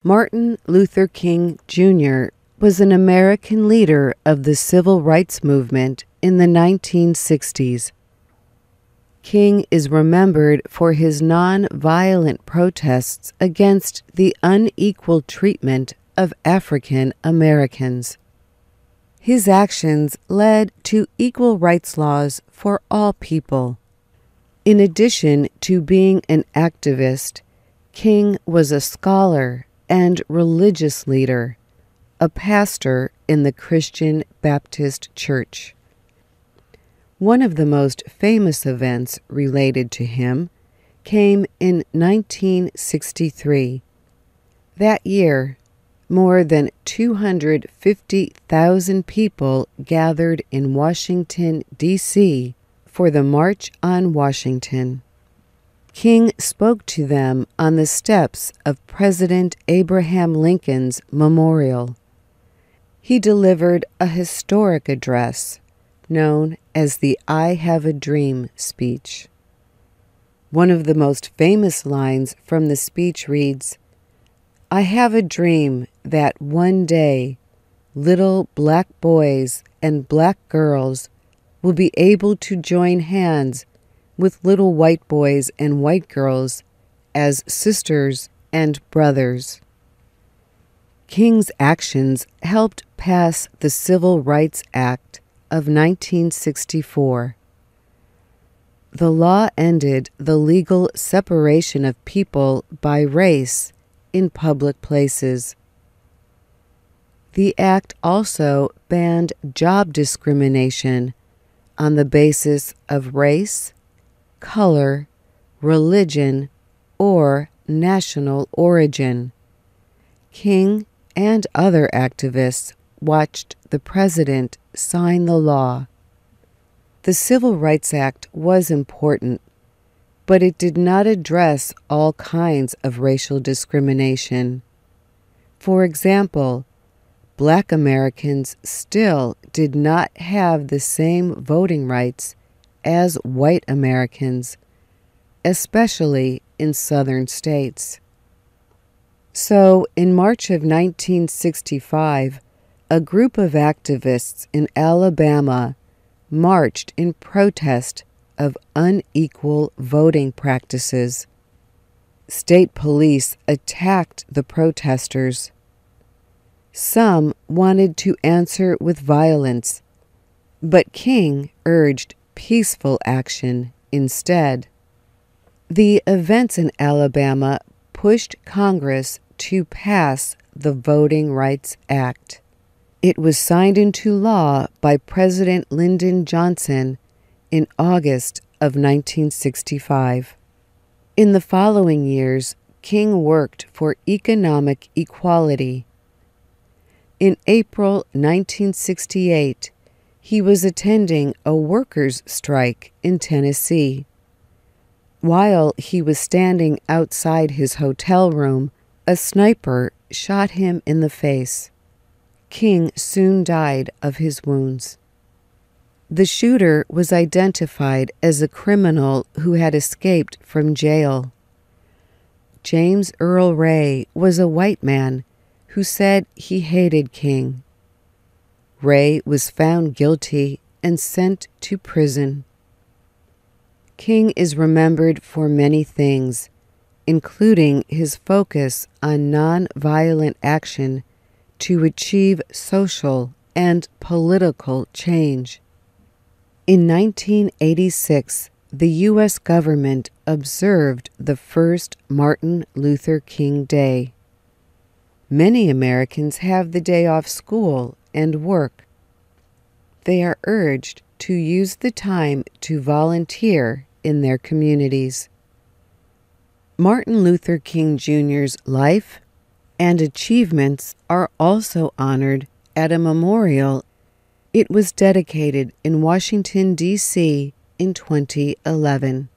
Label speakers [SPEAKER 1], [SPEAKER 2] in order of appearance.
[SPEAKER 1] Martin Luther King Jr. was an American leader of the civil rights movement in the 1960s. King is remembered for his non-violent protests against the unequal treatment of African Americans. His actions led to equal rights laws for all people. In addition to being an activist, King was a scholar and religious leader, a pastor in the Christian Baptist Church. One of the most famous events related to him came in 1963. That year, more than 250,000 people gathered in Washington, D.C. for the March on Washington. King spoke to them on the steps of President Abraham Lincoln's memorial. He delivered a historic address known as the I Have a Dream speech. One of the most famous lines from the speech reads, "I have a dream that one day little black boys and black girls will be able to join hands with little white boys and white girls as sisters and brothers." King's actions helped pass the Civil Rights Act of 1964. The law ended the legal separation of people by race in public places. The act also banned job discrimination on the basis of race, color, religion, or national origin. King and other activists watched the president sign the law. The Civil Rights Act was important, but it did not address all kinds of racial discrimination. For example, Black Americans still did not have the same voting rights as white Americans, especially in southern states. So, in March of 1965, a group of activists in Alabama marched in protest of unequal voting practices. State police attacked the protesters. Some wanted to answer with violence, but King urged peaceful action instead. The events in Alabama pushed Congress to pass the Voting Rights Act. It was signed into law by President Lyndon Johnson in August of 1965. In the following years, King worked for economic equality. In April 1968, he was attending a workers' strike in Tennessee. While he was standing outside his hotel room, a sniper shot him in the face. King soon died of his wounds. The shooter was identified as a criminal who had escaped from jail. James Earl Ray was a white man who said he hated King. Ray was found guilty and sent to prison. King is remembered for many things, including his focus on nonviolent action to achieve social and political change. In 1986, the U.S. government observed the first Martin Luther King Day. Many Americans have the day off school and work. They are urged to use the time to volunteer in their communities. Martin Luther King Jr.'s life and achievements are also honored at a memorial. It was dedicated in Washington, D.C. in 2011.